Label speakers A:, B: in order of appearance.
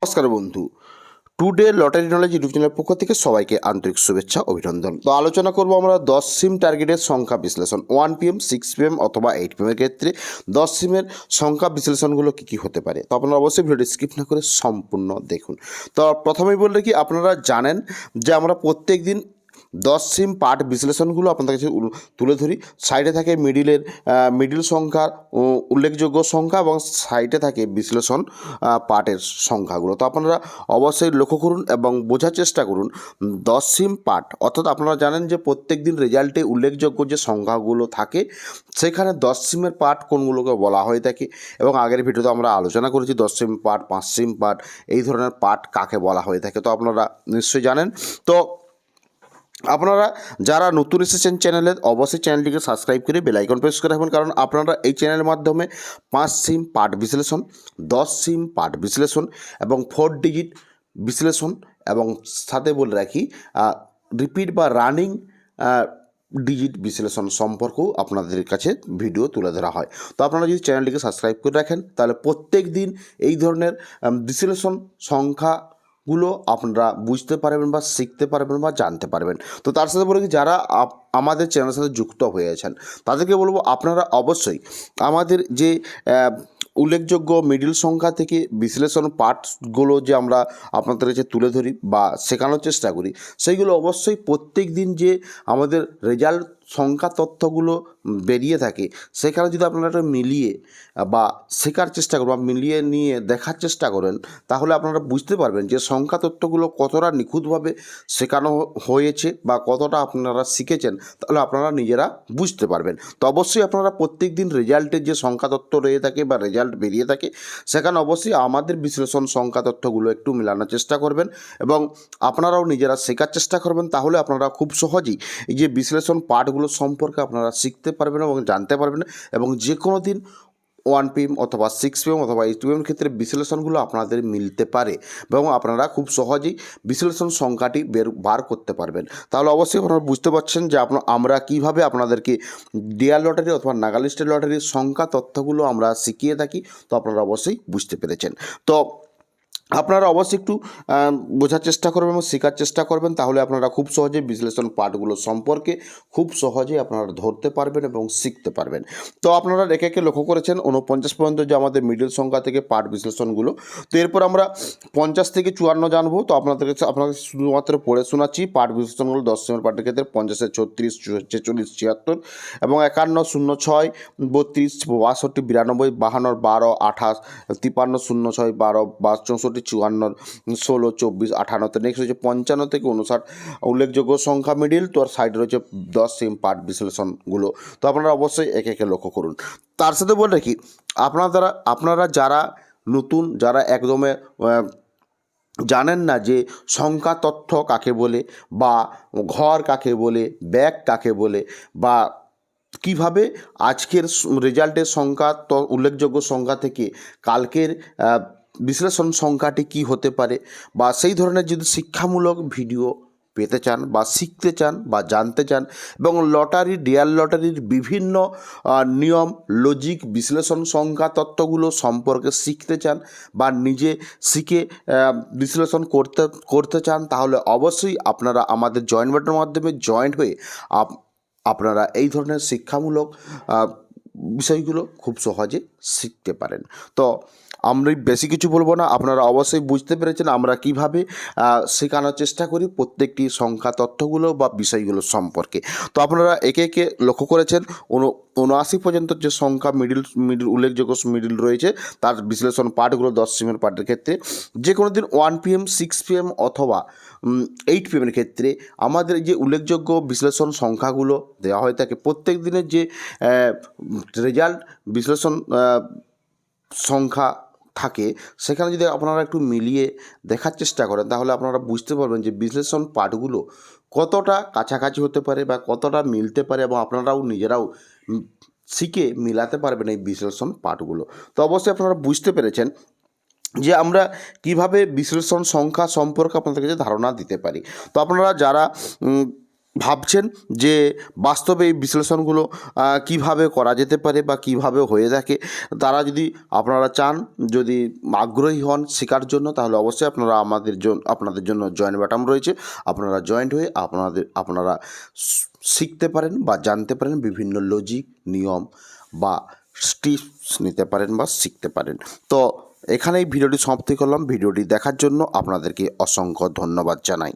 A: নমস্কার বন্ধু, today lottery knowledge YouTube চ্যানেলের পক্ষ থেকে সবাইকে আন্তরিক শুভেচ্ছা অভিনন্দন। তো আলোচনা করব আমরা 10 সিম টার্গেটের সংখ্যা বিশ্লেষণ 1 PM 6 PM অথবা 8 PM এর ক্ষেত্রে 10 সিমের সংখ্যা বিশ্লেষণগুলো কী কী হতে পারে। তো আপনারা অবশ্যই ভিডিওটি স্কিপ না করে সম্পূর্ণ দেখুন। তো প্রথমেই বললে কি আপনারা জানেন যে আমরা প্রত্যেক দিন 10 সিম পার্ট বিশ্লেষণগুলো আপনাদের কাছে তুলে ধরি। সাইডে থাকে মিডিল সংখ্যা, উল্লেখযোগ্য সংখ্যা এবং সাইডে থাকে বিশ্লেষণ পার্টের সংখ্যাগুলো। তো আপনারা অবশ্যই লক্ষ্য করুন এবং বোঝার চেষ্টা করুন 10 সিম পার্ট, অর্থাৎ আপনারা জানেন যে প্রত্যেক দিন রেজাল্টে উল্লেখযোগ্য যে সংখ্যাগুলো থাকে সেখানে 10 সিমের পার্ট কোনগুলোকে বলা হয়ে থাকে এবং আগের ভিডিওতে আমরা আলোচনা করেছি 10 সিম পার্ট, 5 সিম পার্ট এই ধরনের পার্ট কাকে বলা হয়ে থাকে। তো আপনারা নিশ্চয়ই জানেন। তো আপনারা যারা নতুন এসেছেন চ্যানেলে অবশ্যই চ্যানেলটিকে সাবস্ক্রাইব করে বেল আইকন প্রেস করে রাখবেন, কারণ আপনারা এই চ্যানেলের মাধ্যমে 5 সিম পার্ট বিশ্লেষণ, 10 সিম পার্ট বিশ্লেষণ এবং 4 ডিজিট বিশ্লেষণ এবং সাথে বলে রাখি রিপিট বা রানিং ডিজিট বিশ্লেষণ সম্পর্কেও আপনাদের কাছে ভিডিও তুলে ধরা হয়। তো আপনারা যদি চ্যানেলটিকে সাবস্ক্রাইব করে রাখেন তাহলে প্রত্যেক দিন এই ধরনের বিশ্লেষণ সংখ্যাগুলো আপনারা বুঝতে পারবেন বা শিখতে পারবেন বা জানতে পারবেন। তো তার সাথে বলে কি যারা আমাদের চ্যানেলের সাথে যুক্ত হয়েছেন তাদেরকে বলবো আপনারা অবশ্যই আমাদের যে উল্লেখযোগ্য মিডিল সংখ্যা থেকে বিশ্লেষণ পার্টসগুলো যে আমরা আপনাদের কাছে তুলে ধরি বা শেখানোর চেষ্টা করি, সেইগুলো অবশ্যই প্রত্যেক দিন যে আমাদের রেজাল্ট সংখ্যা তথ্যগুলো বেরিয়ে থাকে সেখানে যদি আপনারা একটা মিলিয়ে বা শেখার চেষ্টা করেন বা মিলিয়ে নিয়ে দেখার চেষ্টা করেন তাহলে আপনারা বুঝতে পারবেন যে সংখ্যা তথ্যগুলো কতটা নিখুঁতভাবে শেখানো হয়েছে বা কতটা আপনারা শিখেছেন, তাহলে আপনারা নিজেরা বুঝতে পারবেন। তো অবশ্যই আপনারা প্রত্যেক দিন রেজাল্টের যে সংখ্যা তথ্য রয়ে থাকে বা রেজাল্ট বেরিয়ে থাকে সেখানে অবশ্যই আমাদের বিশ্লেষণ সংখ্যা তথ্যগুলো একটু মেলানোর চেষ্টা করবেন এবং আপনারাও নিজেরা শেখার চেষ্টা করবেন। তাহলে আপনারা খুব সহজেই এই যে বিশ্লেষণ পার্টগুলো সম্পর্কে আপনারা শিখতে পারবেন এবং জানতে পারবেন এবং যে কোনো দিন 1 PM অথবা 6 PM অথবা 8 PM ক্ষেত্রে বিশ্লেষণগুলো আপনাদের মিলতে পারে এবং আপনারা খুব সহজেই বিশ্লেষণ সংখ্যাটি বার করতে পারবেন। তাহলে অবশ্যই আপনারা বুঝতে পারছেন যে আমরা কীভাবে আপনাদেরকে ডিয়ার লটারি অথবা নাগালিস্টের লটারির সংখ্যা তথ্যগুলো আমরা শিখিয়ে থাকি। তো আপনারা অবশ্যই বুঝতে পেরেছেন। তো আপনারা অবশ্যই একটু বোঝার চেষ্টা করবেন এবং শেখার চেষ্টা করবেন, তাহলে আপনারা খুব সহজেই বিশ্লেষণ পার্টগুলো সম্পর্কে খুব সহজেই আপনারা ধরতে পারবেন এবং শিখতে পারবেন। তো আপনারা একে একে লক্ষ্য করেছেন 49 পর্যন্ত যে আমাদের মিডল সংখ্যা থেকে পার্ট বিশ্লেষণগুলো। তো এরপর আমরা 50 থেকে 54 জানবো। তো আপনাদের শুধুমাত্র পড়ে শোনাচ্ছি পার্ট বিশ্লেষণগুলো 10 সিমের পার্টের ক্ষেত্রে 50-এ 36, 46, 76 এবং 51, 06, 32, 62, 92, 52, 12, 28, 53, 06, 12, 64, 54, 16, 24, 58। নেক্সট হচ্ছে 55 থেকে 59 উল্লেখযোগ্য সংখ্যা মিডিল। তো আর সাইডে রয়েছে 10 সিম পার্ট বিশ্লেষণগুলো। তো আপনারা অবশ্যই একে একে লক্ষ্য করুন। তার সাথে বলে রাখি আপনারা যারা নতুন, যারা একদমে জানেন না যে সংখ্যা তথ্য কাকে বলে বা ঘর কাকে বলে, ব্যাগ কাকে বলে বা কিভাবে আজকের রেজাল্টের সংখ্যা উল্লেখযোগ্য সংখ্যা থেকে কালকের বিশ্লেষণ সংখ্যাটি কি হতে পারে বা সেই ধরনের যদি শিক্ষামূলক ভিডিও পেতে চান বা শিখতে চান বা জানতে চান এবং ডিয়ার লটারির বিভিন্ন নিয়ম, লজিক, বিশ্লেষণ সংখ্যা তত্ত্বগুলো সম্পর্কে শিখতে চান বা নিজে শিখে বিশ্লেষণ করতে চান, তাহলে অবশ্যই আপনারা আমাদের জয়েন বাটনের মাধ্যমে জয়েন্ট হয়ে আপনারা এই ধরনের শিক্ষামূলক বিষয়গুলো খুব সহজে শিখতে পারেন। তো আমরা বেশি কিছু বলবো না, আপনারা অবশ্যই বুঝতে পেরেছেন আমরা কিভাবে শেখানোর চেষ্টা করি প্রত্যেকটি সংখ্যা তথ্যগুলো বা বিষয়গুলো সম্পর্কে। তো আপনারা একে একে লক্ষ্য করেছেন 79 পর্যন্ত যে সংখ্যা মিডিল উল্লেখযোগ্য মিডিল রয়েছে তার বিশ্লেষণ পার্টগুলো 10 সিমের পার্টের ক্ষেত্রে যে কোনো দিন 1 PM, 6 PM অথবা 8 PM ক্ষেত্রে আমাদের যে উল্লেখযোগ্য বিশ্লেষণ সংখ্যাগুলো দেওয়া হয়ে থাকে প্রত্যেক দিনের যে রেজাল্ট বিশ্লেষণ সংখ্যা থাকে সেখানে যদি আপনারা একটু মিলিয়ে দেখার চেষ্টা করেন তাহলে আপনারা বুঝতে পারবেন যে বিশ্লেষণ পার্টগুলো কতটা কাছাকাছি হতে পারে বা কতটা মিলতে পারে এবং আপনারাও নিজেরাও শিখে মিলাতে পারবেন এই বিশ্লেষণ পার্টগুলো। তো অবশ্যই আপনারা বুঝতে পেরেছেন যে আমরা কিভাবে বিশ্লেষণ সংখ্যা সম্পর্কে আপনাদের কাছে ধারণা দিতে পারি। তো আপনারা যারা ভাবছেন যে বাস্তবে এই বিশ্লেষণগুলো কিভাবে করা যেতে পারে বা কিভাবে হয়ে থাকে, তারা যদি আপনারা চান, যদি আগ্রহী হন শেখার জন্য, তাহলে অবশ্যই আপনাদের জন্য জয়েন বাটন রয়েছে। আপনারা জয়েন্ট হয়ে আপনারা শিখতে পারেন বা জানতে পারেন, বিভিন্ন লজিক, নিয়ম বা টিপস নিতে পারেন বা শিখতে পারেন। তো এখানেই ভিডিওটি সমাপ্তি করলাম। ভিডিওটি দেখার জন্য আপনাদেরকে অসংখ্য ধন্যবাদ জানাই।